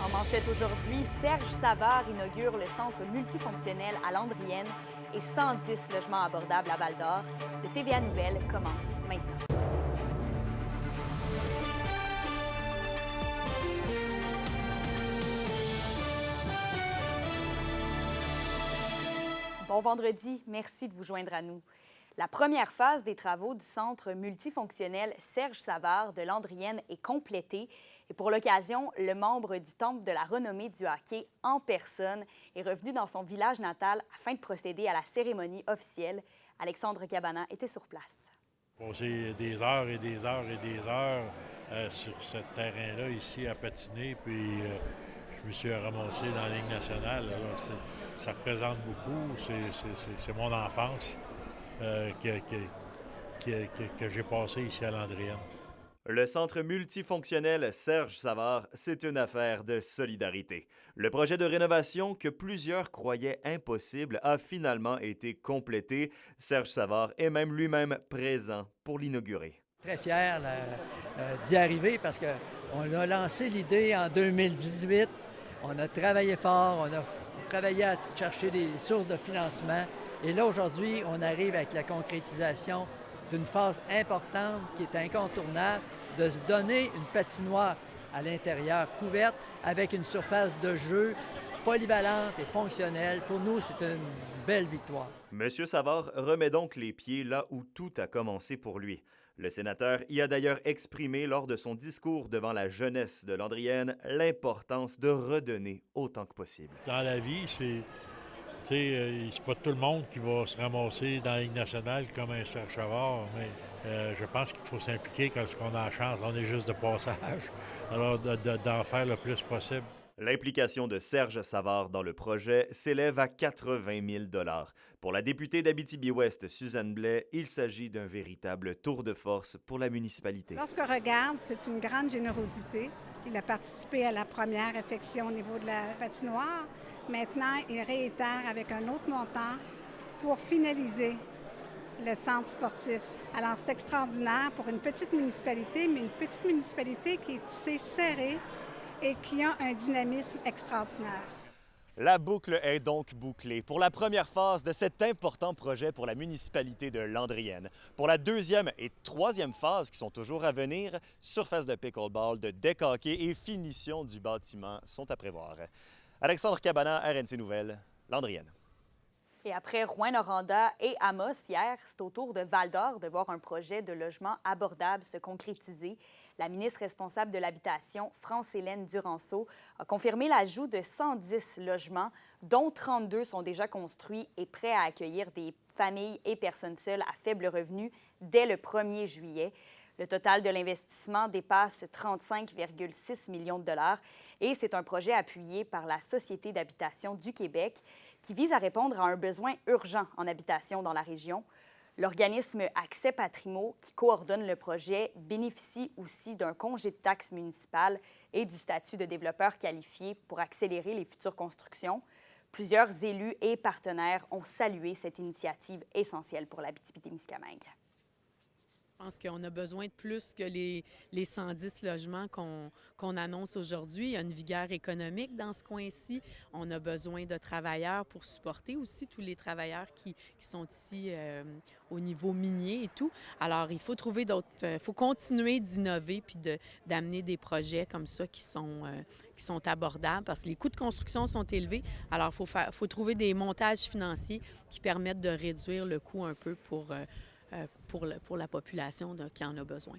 En manchette aujourd'hui, Serge Savard inaugure le centre multifonctionnel à Landrienne et 110 logements abordables à Val-d'Or. Le TVA Nouvelles commence maintenant. Bon vendredi, merci de vous joindre à nous. La première phase des travaux du centre multifonctionnel Serge Savard de Landrienne est complétée. Et pour l'occasion, le membre du Temple de la renommée du hockey en personne est revenu dans son village natal afin de procéder à la cérémonie officielle. Alexandre Cabana était sur place. J'ai des heures et des heures et des heures sur ce terrain-là ici à patiner, puis je me suis ramassé dans la Ligue nationale. Alors, ça représente beaucoup, c'est mon enfance que j'ai passée ici à Landrienne. Le centre multifonctionnel Serge Savard, c'est une affaire de solidarité. Le projet de rénovation que plusieurs croyaient impossible a finalement été complété. Serge Savard est même lui-même présent pour l'inaugurer. Très fier d'y arriver parce qu'on a lancé l'idée en 2018. On a travaillé fort, on a travaillé à chercher des sources de financement. Et là, aujourd'hui, on arrive avec la concrétisation d'une phase importante qui est incontournable, de se donner une patinoire à l'intérieur couverte avec une surface de jeu polyvalente et fonctionnelle. Pour nous, c'est une belle victoire. Monsieur Savard remet donc les pieds là où tout a commencé pour lui. Le sénateur y a d'ailleurs exprimé lors de son discours devant la jeunesse de Landrienne l'importance de redonner autant que possible. Dans la vie, c'est pas tout le monde qui va se ramasser dans la Ligue nationale comme un Serge Savard, mais je pense qu'il faut s'impliquer quand on a la chance. On est juste de passage, alors d'en faire le plus possible. L'implication de Serge Savard dans le projet s'élève à 80 000 $. Pour la députée d'Abitibi-Ouest, Suzanne Blais, il s'agit d'un véritable tour de force pour la municipalité. Lorsqu'on regarde, c'est une grande générosité. Il a participé à la première effection au niveau de la patinoire. Maintenant, il réitère avec un autre montant pour finaliser le centre sportif. Alors, c'est extraordinaire pour une petite municipalité, mais une petite municipalité qui est tissée serrée et qui a un dynamisme extraordinaire. La boucle est donc bouclée pour la première phase de cet important projet pour la municipalité de Landrienne. Pour la deuxième et troisième phase qui sont toujours à venir, surface de pickleball, de deck hockey et finition du bâtiment sont à prévoir. Alexandre Cabana, RNC Nouvelles, Landrienne. Et après Rouyn-Noranda et Amos hier, c'est au tour de Val-d'Or de voir un projet de logement abordable se concrétiser. La ministre responsable de l'Habitation, France-Hélène Duranceau, a confirmé l'ajout de 110 logements, dont 32 sont déjà construits et prêts à accueillir des familles et personnes seules à faible revenu dès le 1er juillet. Le total de l'investissement dépasse 35,6 millions de dollars et c'est un projet appuyé par la Société d'habitation du Québec qui vise à répondre à un besoin urgent en habitation dans la région. L'organisme Accès Patrimo, qui coordonne le projet, bénéficie aussi d'un congé de taxes municipales et du statut de développeur qualifié pour accélérer les futures constructions. Plusieurs élus et partenaires ont salué cette initiative essentielle pour l'Abitibi-Témiscamingue. Je pense qu'on a besoin de plus que les 110 logements qu'on annonce aujourd'hui. Il y a une vigueur économique dans ce coin-ci. On a besoin de travailleurs pour supporter aussi tous les travailleurs qui sont ici au niveau minier et tout. Alors, il faut trouver d'autres... Il faut continuer d'innover puis d'amener des projets comme ça qui sont abordables parce que les coûts de construction sont élevés. Alors, il faut trouver des montages financiers qui permettent de réduire le coût un peu pour la population qui en a besoin.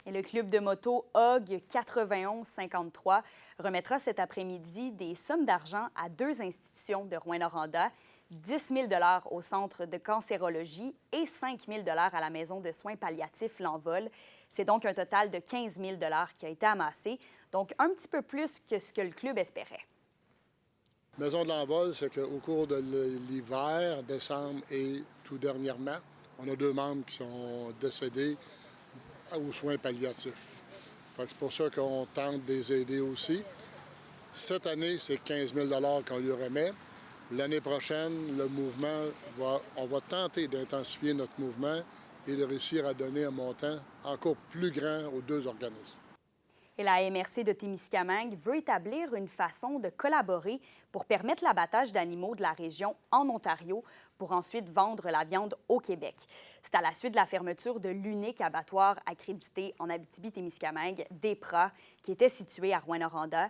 Et le club de moto HOG 9153 remettra cet après-midi des sommes d'argent à 2 institutions de Rouyn-Noranda, 10 000 $ au Centre de cancérologie et 5 000 $ à la Maison de soins palliatifs L'Envol. C'est donc un total de 15 000 $ qui a été amassé, donc un petit peu plus que ce que le club espérait. Maison de L'Envol, c'est qu'au cours de l'hiver, décembre et tout dernièrement, on a 2 membres qui sont décédés aux soins palliatifs. C'est pour ça qu'on tente de les aider aussi. Cette année, c'est 15 000 $ qu'on lui remet. L'année prochaine, le mouvement, on va tenter d'intensifier notre mouvement et de réussir à donner un montant encore plus grand aux 2 organismes. Et la MRC de Témiscamingue veut établir une façon de collaborer pour permettre l'abattage d'animaux de la région en Ontario pour ensuite vendre la viande au Québec. C'est à la suite de la fermeture de l'unique abattoir accrédité en Abitibi-Témiscamingue, DEPRA, qui était situé à Rouyn-Noranda.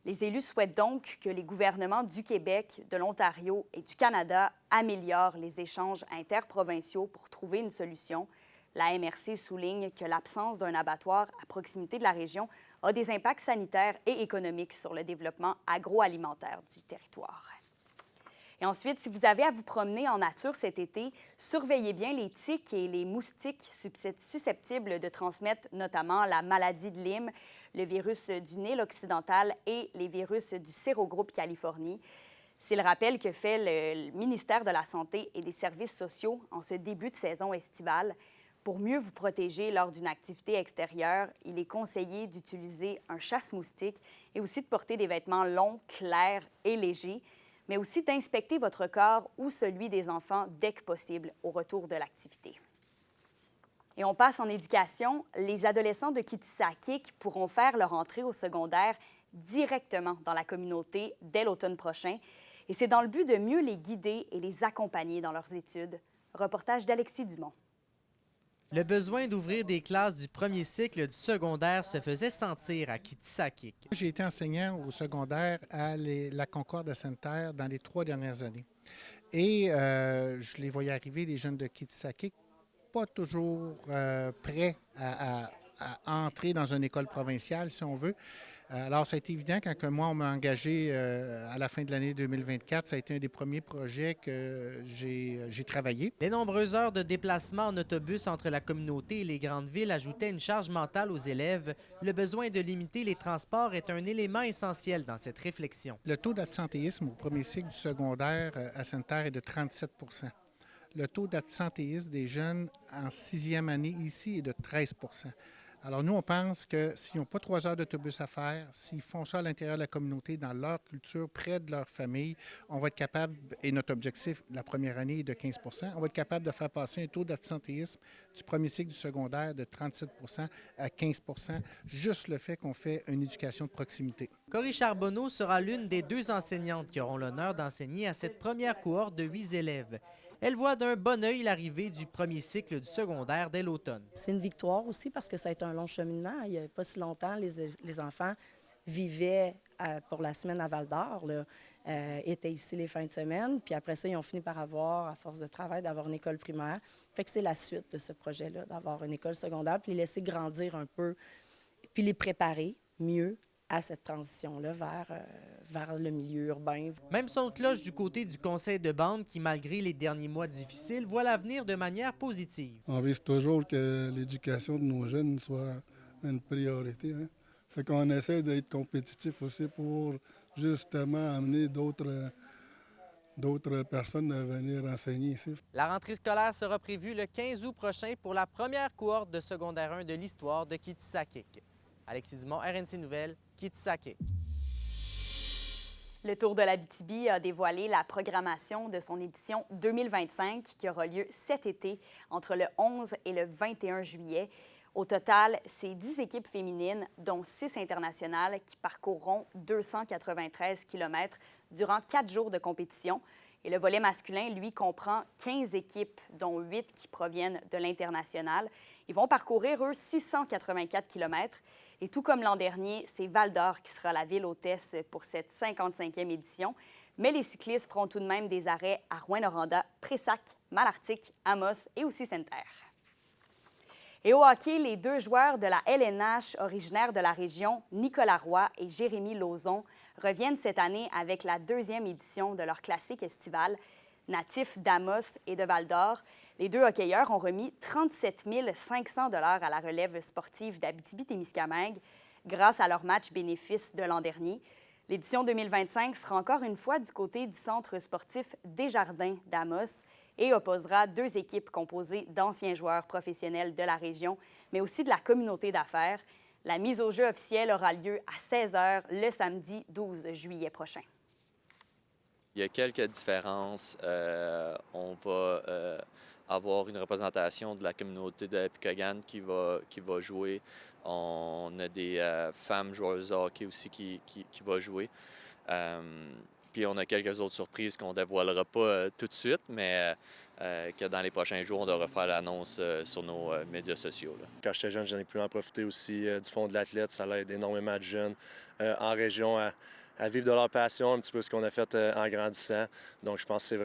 Les élus souhaitent donc que les gouvernements du Québec, de l'Ontario et du Canada améliorent les échanges interprovinciaux pour trouver une solution. La MRC souligne que l'absence d'un abattoir à proximité de la région a des impacts sanitaires et économiques sur le développement agroalimentaire du territoire. Et ensuite, si vous avez à vous promener en nature cet été, surveillez bien les tiques et les moustiques susceptibles de transmettre notamment la maladie de Lyme, le virus du Nil occidental et les virus du sérogroupe Californie. C'est le rappel que fait le ministère de la Santé et des Services sociaux en ce début de saison estivale. Pour mieux vous protéger lors d'une activité extérieure, il est conseillé d'utiliser un chasse-moustique et aussi de porter des vêtements longs, clairs et légers, mais aussi d'inspecter votre corps ou celui des enfants dès que possible au retour de l'activité. Et on passe en éducation. Les adolescents de Kitsakik pourront faire leur entrée au secondaire directement dans la communauté dès l'automne prochain. Et c'est dans le but de mieux les guider et les accompagner dans leurs études. Reportage d'Alexis Dumont. Le besoin d'ouvrir des classes du premier cycle du secondaire se faisait sentir à Kitsakik. J'ai été enseignant au secondaire à la Concorde à Sainte-Terre dans les 3 dernières années. Et je les voyais arriver, les jeunes de Kitsakik, pas toujours prêts à entrer dans une école provinciale, si on veut. Alors, ça a été évident quand moi, on m'a engagé à la fin de l'année 2024. Ça a été un des premiers projets que j'ai travaillé. Les nombreuses heures de déplacement en autobus entre la communauté et les grandes villes ajoutaient une charge mentale aux élèves. Le besoin de limiter les transports est un élément essentiel dans cette réflexion. Le taux d'absentéisme au premier cycle du secondaire à Sainte-Terre est de 37 %. Le taux d'absentéisme des jeunes en 6e année ici est de 13 %. Alors, nous, on pense que s'ils n'ont pas 3 heures d'autobus à faire, s'ils font ça à l'intérieur de la communauté, dans leur culture, près de leur famille, on va être capable, et notre objectif la première année est de 15 %, on va être capable de faire passer un taux d'absentéisme du premier cycle du secondaire de 37 % à 15 %, juste le fait qu'on fait une éducation de proximité. Cory Charbonneau sera l'une des 2 enseignantes qui auront l'honneur d'enseigner à cette première cohorte de 8 élèves. Elle voit d'un bon œil l'arrivée du premier cycle du secondaire dès l'automne. C'est une victoire aussi parce que ça a été un long cheminement. Il n'y a pas si longtemps, les enfants vivaient pour la semaine à Val-d'Or, étaient ici les fins de semaine, puis après ça, ils ont fini par avoir, à force de travail, d'avoir une école primaire. Fait que c'est la suite de ce projet-là, d'avoir une école secondaire, puis les laisser grandir un peu, puis les préparer mieux à cette transition-là vers le milieu urbain. Même son de cloche du côté du conseil de bande qui, malgré les derniers mois difficiles, voit l'avenir de manière positive. On vise toujours que l'éducation de nos jeunes soit une priorité. Fait qu'on essaie d'être compétitif aussi pour justement amener d'autres personnes à venir enseigner ici. La rentrée scolaire sera prévue le 15 août prochain pour la première cohorte de secondaire 1 de l'histoire de Kitsakik. Alexis Dumont, RNC Nouvelles, Kitsakik. Le Tour de l'Abitibi a dévoilé la programmation de son édition 2025 qui aura lieu cet été entre le 11 et le 21 juillet. Au total, c'est 10 équipes féminines, dont 6 internationales, qui parcourront 293 km durant 4 jours de compétition. Et le volet masculin, lui, comprend 15 équipes, dont 8 qui proviennent de l'international. Ils vont parcourir, eux, 684 km. Et tout comme l'an dernier, c'est Val-d'Or qui sera la ville hôtesse pour cette 55e édition. Mais les cyclistes feront tout de même des arrêts à Rouyn-Noranda, Pressac, Malartic, Amos et aussi Sainte-Terre. Et au hockey, les 2 joueurs de la LNH originaires de la région, Nicolas Roy et Jérémy Lauzon, reviennent cette année avec la 2e édition de leur classique estival. Natifs d'Amos et de Val-d'Or, les 2 hockeyeurs ont remis 37 500 $ à la relève sportive d'Abitibi-Témiscamingue grâce à leur match bénéfice de l'an dernier. L'édition 2025 sera encore une fois du côté du centre sportif Desjardins d'Amos et opposera 2 équipes composées d'anciens joueurs professionnels de la région, mais aussi de la communauté d'affaires. La mise au jeu officielle aura lieu à 16h le samedi 12 juillet prochain. Il y a quelques différences. On va avoir une représentation de la communauté de Epikogan qui va jouer. On a des femmes joueuses de hockey aussi qui vont jouer. Puis on a quelques autres surprises qu'on ne dévoilera pas tout de suite, mais que dans les prochains jours, on devra faire l'annonce sur nos médias sociaux. Là. Quand j'étais jeune, j'en ai pu en profiter aussi du Fonds de l'athlète. Ça aide énormément de jeunes en région à vivre de leur passion, un petit peu ce qu'on a fait en grandissant. Donc, je pense que c'est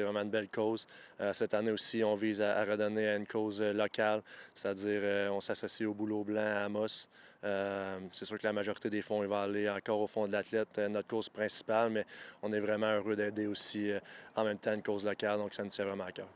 vraiment une belle cause. Cette année aussi, on vise à redonner à une cause locale, c'est-à-dire on s'associe au Boulot Blanc à Amos. C'est sûr que la majorité des fonds va aller encore au Fonds de l'athlète, notre cause principale, mais on est vraiment heureux d'aider aussi en même temps une cause locale, donc ça nous tient vraiment à cœur.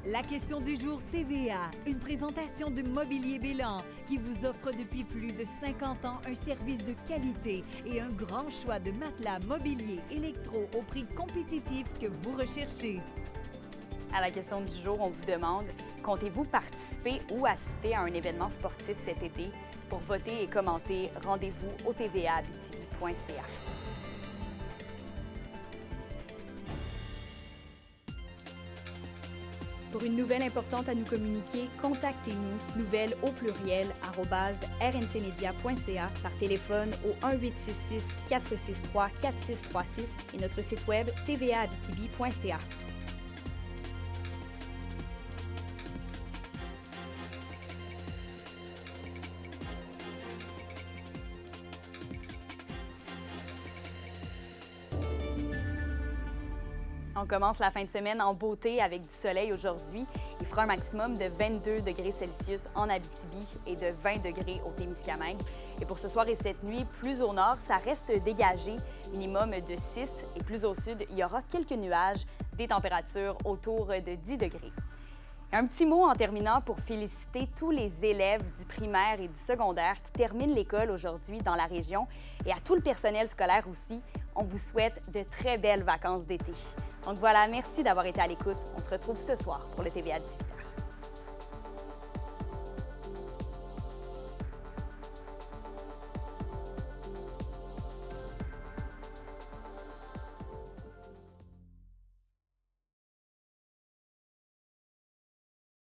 La question du jour TVA, une présentation de Mobilier Bélan qui vous offre depuis plus de 50 ans un service de qualité et un grand choix de matelas, mobilier, électro au prix compétitif que vous recherchez. À la question du jour, on vous demande, comptez-vous participer ou assister à un événement sportif cet été? Pour voter et commenter, rendez-vous au tvaabitibi.ca. Pour une nouvelle importante à nous communiquer, contactez-nous, nouvelles au pluriel @rncmedia.ca, par téléphone au 1-866-463-4636 et notre site web tvaabitibi.ca. On commence la fin de semaine en beauté avec du soleil aujourd'hui. Il fera un maximum de 22 degrés Celsius en Abitibi et de 20 degrés au Témiscamingue. Et pour ce soir et cette nuit, plus au nord, ça reste dégagé, minimum de 6. Et plus au sud, il y aura quelques nuages, des températures autour de 10 degrés. Un petit mot en terminant pour féliciter tous les élèves du primaire et du secondaire qui terminent l'école aujourd'hui dans la région et à tout le personnel scolaire aussi. On vous souhaite de très belles vacances d'été. Donc voilà, merci d'avoir été à l'écoute. On se retrouve ce soir pour le TVA 18h.